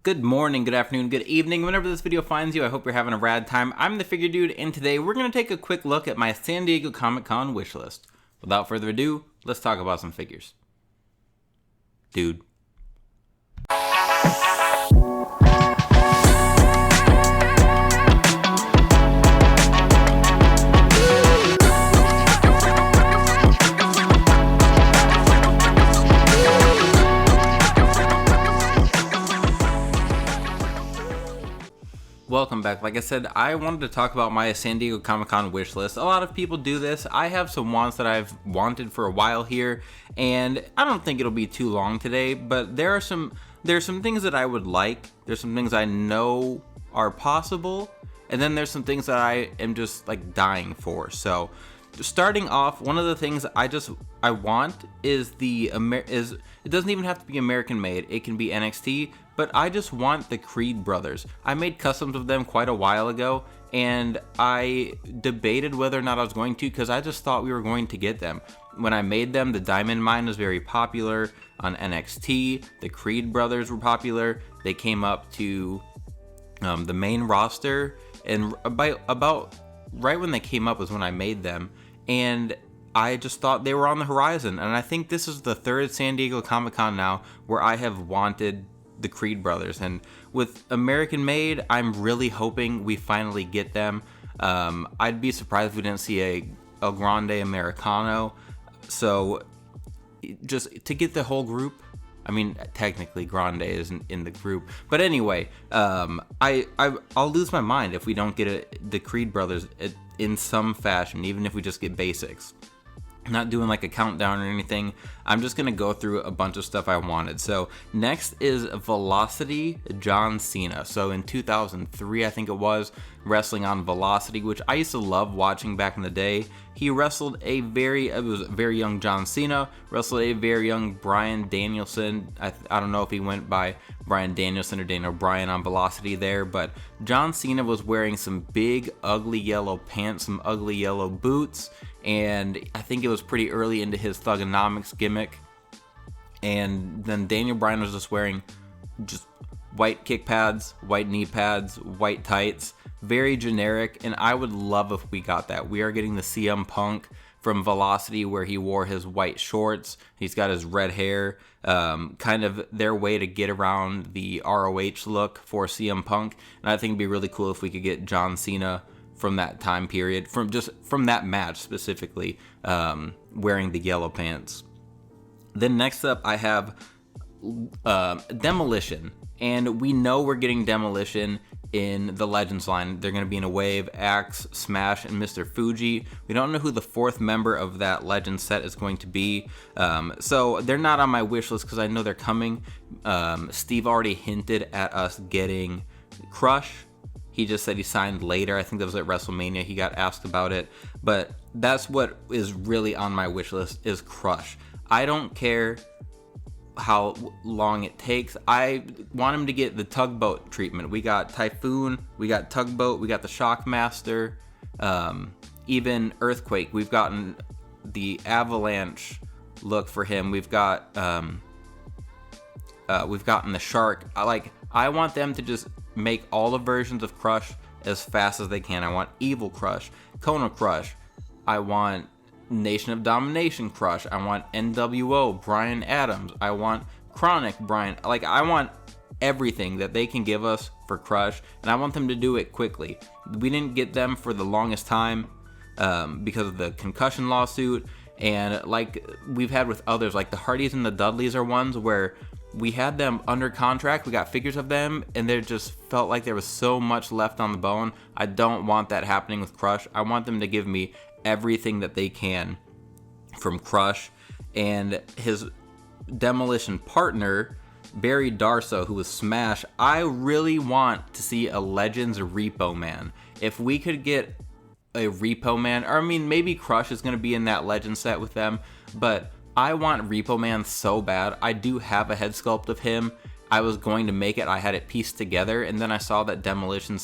Good morning, good afternoon, good evening. Whenever this video finds you, I hope you're having a rad time. I'm the Figure Dude, and today we're going to take a quick look at my San Diego Comic-Con wish list. Without further ado, let's talk about some figures. Dude. Welcome back. Like I said, I wanted to talk about my San Diego Comic-Con wish list. A lot of people do this. I have some wants that I've wanted for a while here, and I don't think it'll be too long today, but there's some things that I would like. There's some things I know are possible, and then there's some things that I am just like dying for. So, starting off, one of the things I want is it doesn't even have to be American made. It can be NXT, but I just want the Creed brothers. I made customs of them quite a while ago, and I debated whether or not I was going to because I just thought we were going to get them. When I made them, the Diamond Mine was very popular on NXT. The Creed brothers were popular. They came up to the main roster, and about right when they came up was when I made them, and I just thought they were on the horizon. And I think this is the third San Diego Comic-Con now where I have wanted the Creed brothers, and with American made, I'm really hoping we finally get them. I'd be surprised if we didn't see a El Grande Americano. So just to get the whole group, I mean, technically Grande isn't in the group, but anyway, I'll lose my mind if we don't get the Creed brothers in some fashion, even if we just get basics. I'm not doing like a countdown or anything. I'm just going to go through a bunch of stuff I wanted. So next is Velocity John Cena. So in 2003, I think it was, wrestling on Velocity, which I used to love watching back in the day. He wrestled it was a very young John Cena, wrestled a very young Bryan Danielson. I don't know if he went by Bryan Danielson or Daniel Bryan on Velocity there, but John Cena was wearing some big, ugly yellow pants, some ugly yellow boots, and I think it was pretty early into his Thugonomics gimmick. And then Daniel Bryan was just wearing just white kick pads, white knee pads, white tights, very generic, and I would love if we got that. We are getting the CM Punk from Velocity where he wore his white shorts, he's got his red hair, kind of their way to get around the ROH look for CM Punk, and I think it'd be really cool if we could get John Cena from that time period, from that match specifically, wearing the yellow pants. Then next up I have Demolition, and we know we're getting Demolition in the Legends line. They're going to be in a wave, Axe, Smash, and Mr. Fuji. We don't know who the fourth member of that Legends set is going to be, so they're not on my wish list because I know they're coming. Steve already hinted at us getting Crush. He just said he signed later. I think that was at WrestleMania. He got asked about it, but that's what is really on my wish list is Crush. I don't care how long it takes. I want him to get the tugboat treatment. We got Typhoon, we got Tugboat, we got the Shockmaster, even Earthquake. We've gotten the Avalanche look for him. We've gotten the Shark. I want them to just make all the versions of Crush as fast as they can. I want Evil Crush, Kona Crush. I want Nation of Domination Crush. I want NWO Bryan Adams. I want Chronic Bryan. I want everything that they can give us for Crush, and I want them to do it quickly. We didn't get them for the longest time because of the concussion lawsuit, and like we've had with others, like the Hardys and the Dudleys are ones where we had them under contract, we got figures of them, and there just felt like there was so much left on the bone. I don't want that happening with Crush. I want them to give me everything that they can from Crush. And his Demolition partner, Barry Darso, who was Smash, I really want to see a Legends Repo Man. If we could get a Repo Man, or I mean, maybe Crush is going to be in that Legend set with them, but I want Repo Man so bad. I do have a head sculpt of him. I was going to make it. I had it pieced together, and then I saw that Demolition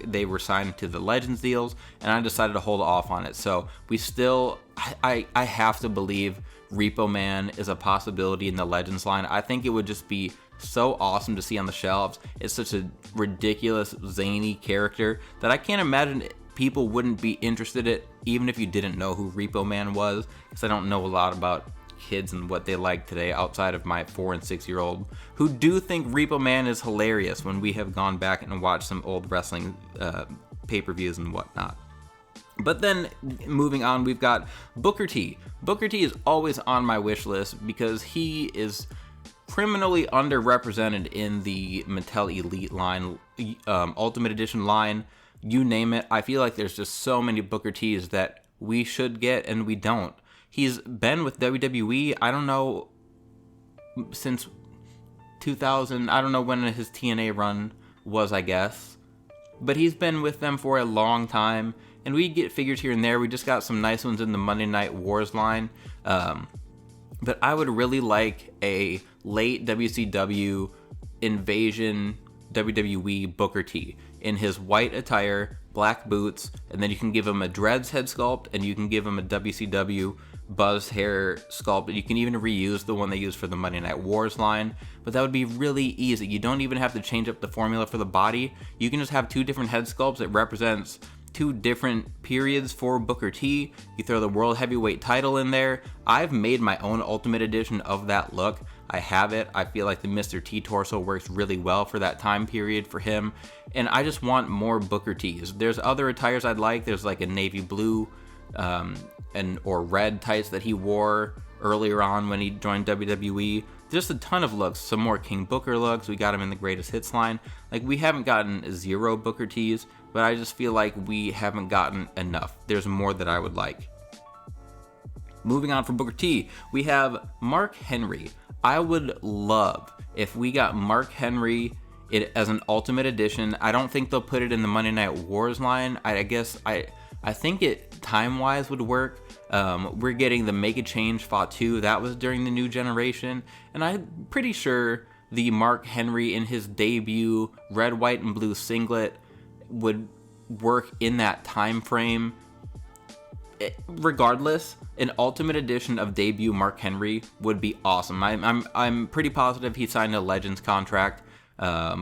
they were signed to the Legends deals, and I decided to hold off on it. So we still, I have to believe Repo Man is a possibility in the Legends line. I think it would just be so awesome to see on the shelves. It's such a ridiculous, zany character that I can't imagine people wouldn't be interested in it, even if you didn't know who Repo Man was, because I don't know a lot about kids and what they like today outside of my 4 and 6 year old who do think Repo Man is hilarious when we have gone back and watched some old wrestling pay-per-views and whatnot. But then moving on, we've got Booker T. Booker T is always on my wish list because he is criminally underrepresented in the Mattel Elite line, Ultimate Edition line, you name it. I feel like there's just so many Booker T's that we should get and we don't. He's been with WWE, I don't know, since 2000. I don't know when his TNA run was, I guess. But he's been with them for a long time. And we get figures here and there. We just got some nice ones in the Monday Night Wars line. But I would really like a late WCW Invasion WWE Booker T in his white attire, black boots, and then you can give him a dreads head sculpt, and you can give him a WCW buzz hair sculpt. You can even reuse the one they used for the Monday Night Wars line, but that would be really easy. You don't even have to change up the formula for the body. You can just have 2 different head sculpts that represents 2 different periods for Booker T. You throw the World Heavyweight title in there. I've made my own Ultimate Edition of that look. I have it. I feel like the Mr. T torso works really well for that time period for him. And I just want more Booker T's. There's other attires I'd like. There's like a navy blue or red tights that he wore earlier on when he joined WWE. Just a ton of looks. Some more King Booker looks. We got him in the Greatest Hits line. Like, we haven't gotten 0 Booker T's, but I just feel like we haven't gotten enough. There's more that I would like. Moving on from Booker T, we have Mark Henry. I would love if we got Mark Henry as an Ultimate Edition. I don't think they'll put it in the Monday Night Wars line. I guess I think it time-wise would work. We're getting the Make a Change Fatu. That was during the New Generation. And I'm pretty sure the Mark Henry in his debut red, white, and blue singlet would work in that time frame. Regardless, an Ultimate Edition of debut Mark Henry would be awesome. I'm pretty positive he signed a Legends contract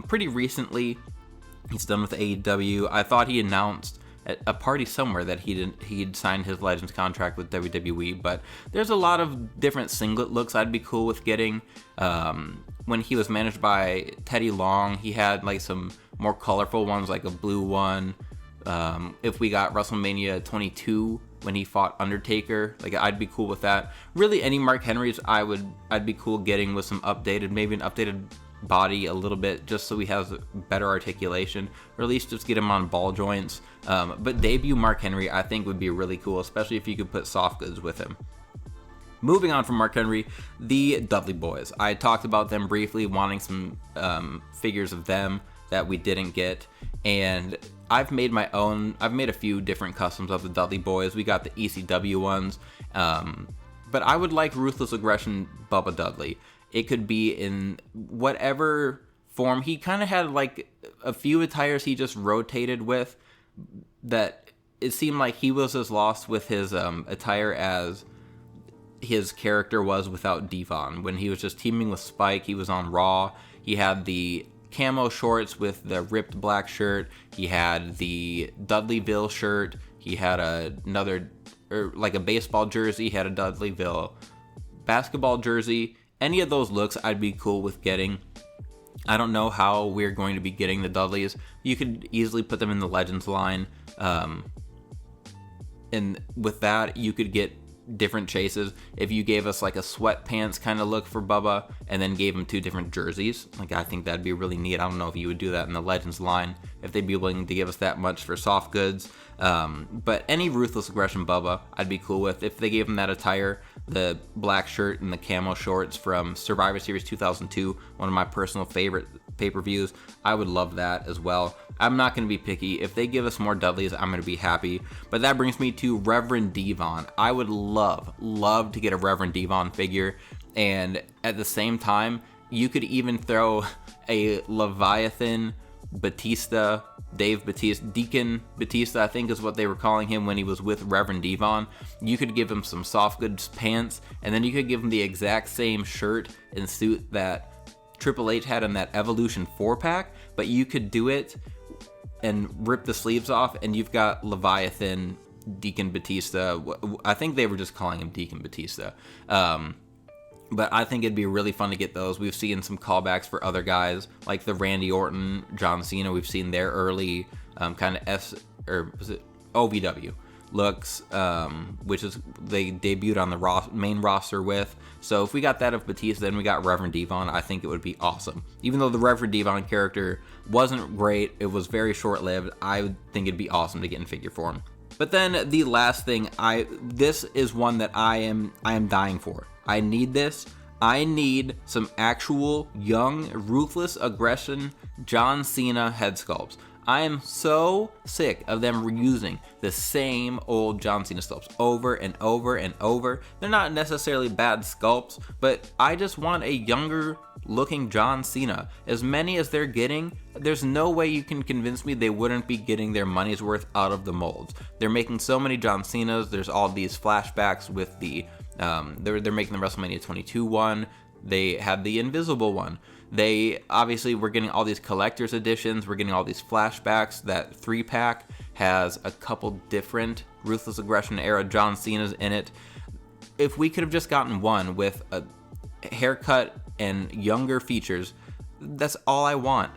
pretty recently. He's done with AEW. I thought he announced at a party somewhere that he'd signed his Legends contract with WWE, but there's a lot of different singlet looks I'd be cool with getting. When he was managed by Teddy Long, he had like some more colorful ones, like a blue one. If we got WrestleMania 22 when he fought Undertaker, like, I'd be cool with that. Really, any Mark Henrys I'd be cool getting with some maybe an updated body a little bit, just so he has better articulation, or at least just get him on ball joints. But debut Mark Henry, I think, would be really cool, especially if you could put soft goods with him. Moving on from Mark Henry, the Dudley Boys. I talked about them briefly, wanting some figures of them that we didn't get, and I've made a few different customs of the Dudley Boys. We got the ECW ones, but I would like Ruthless Aggression Bubba Dudley. It could be in whatever form. He kind of had like a few attires he just rotated with, that it seemed like he was as lost with his attire as his character was without Devon. When he was just teaming with Spike, he was on Raw. He had the camo shorts with the ripped black shirt. He had the Dudleyville shirt. He had like a baseball jersey. He had a Dudleyville basketball jersey. Any of those looks I'd be cool with getting. I don't know how we're going to be getting the Dudleys. You could easily put them in the Legends line. And with that, you could get different chases. If you gave us like a sweatpants kind of look for Bubba and then gave him 2 different jerseys, like, I think that'd be really neat. I don't know if you would do that in the Legends line, if they'd be willing to give us that much for soft goods. But any Ruthless Aggression Bubba I'd be cool with. If they gave him that attire, the black shirt and the camo shorts from Survivor Series 2002, one of my personal favorite pay-per-views, I would love that as well. I'm not going to be picky. If they give us more Dudleys, I'm going to be happy. But that brings me to Reverend Devon. I would love to get a Reverend Devon figure. And at the same time, you could even throw a Leviathan Batista, Dave Batista, Deacon Batista, I think is what they were calling him when he was with Reverend Devon. You could give him some soft goods pants, and then you could give him the exact same shirt and suit that Triple H had in that Evolution 4-pack, but you could do it and rip the sleeves off, and you've got Leviathan, Deacon Batista. I think they were just calling him Deacon Batista. But I think it'd be really fun to get those. We've seen some callbacks for other guys, like the Randy Orton, John Cena. We've seen their early kind of OVW looks, which is they debuted on the main roster with. So if we got that of Batista, then we got Reverend Devon, I think it would be awesome. Even though the Reverend Devon character wasn't great, it was very short-lived, I would think it'd be awesome to get in figure form. But then the last thing, this is one that I am dying for. I need this. I need some actual young, ruthless aggression John Cena head sculpts. I am so sick of them reusing the same old John Cena sculpts over and over and over. They're not necessarily bad sculpts, but I just want a younger looking John Cena. As many as they're getting, there's no way you can convince me they wouldn't be getting their money's worth out of the molds. They're making so many John Cenas. There's all these flashbacks with the they're making the WrestleMania 22 one. They had the Invisible one. They obviously, we're getting all these collector's editions. We're getting all these flashbacks. That 3-pack has a couple different Ruthless Aggression era John Cena's in it. If we could have just gotten one with a haircut and younger features, that's all I want.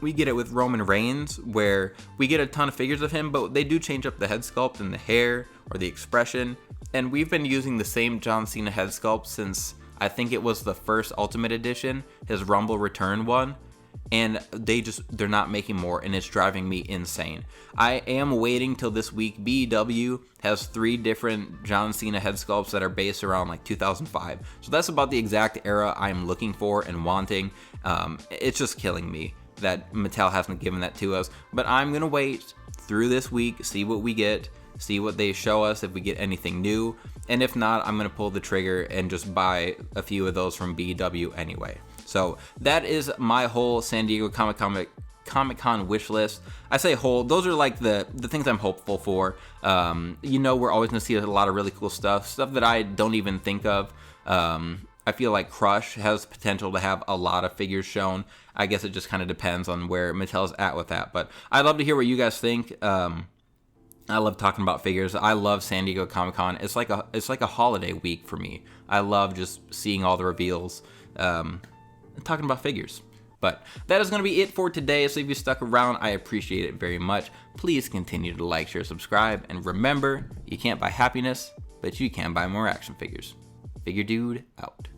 We get it with Roman Reigns, where we get a ton of figures of him, but they do change up the head sculpt and the hair or the expression. And we've been using the same John Cena head sculpt since I think it was the first Ultimate Edition, his Rumble Return one, and they're not making more, and it's driving me insane. I am waiting till this week. BEW has 3 different John Cena head sculpts that are based around like 2005, so that's about the exact era I'm looking for and wanting. It's just killing me that Mattel hasn't given that to us, but I'm gonna wait through this week, see what we get, see what they show us, if we get anything new, and if not, I'm going to pull the trigger and just buy a few of those from BW anyway. So that is my whole San Diego Comic-Con wish list. I say whole, those are like the things I'm hopeful for. We're always going to see a lot of really cool stuff that I don't even think of. I feel like Crush has potential to have a lot of figures shown. I guess it just kind of depends on where Mattel's at with that, but I'd love to hear what you guys think. I love talking about figures. I love San Diego Comic-Con. It's like a holiday week for me. I love just seeing all the reveals, and talking about figures. But that is going to be it for today. So if you stuck around, I appreciate it very much. Please continue to like, share, subscribe, and remember, you can't buy happiness, but you can buy more action figures. Figure Dude out.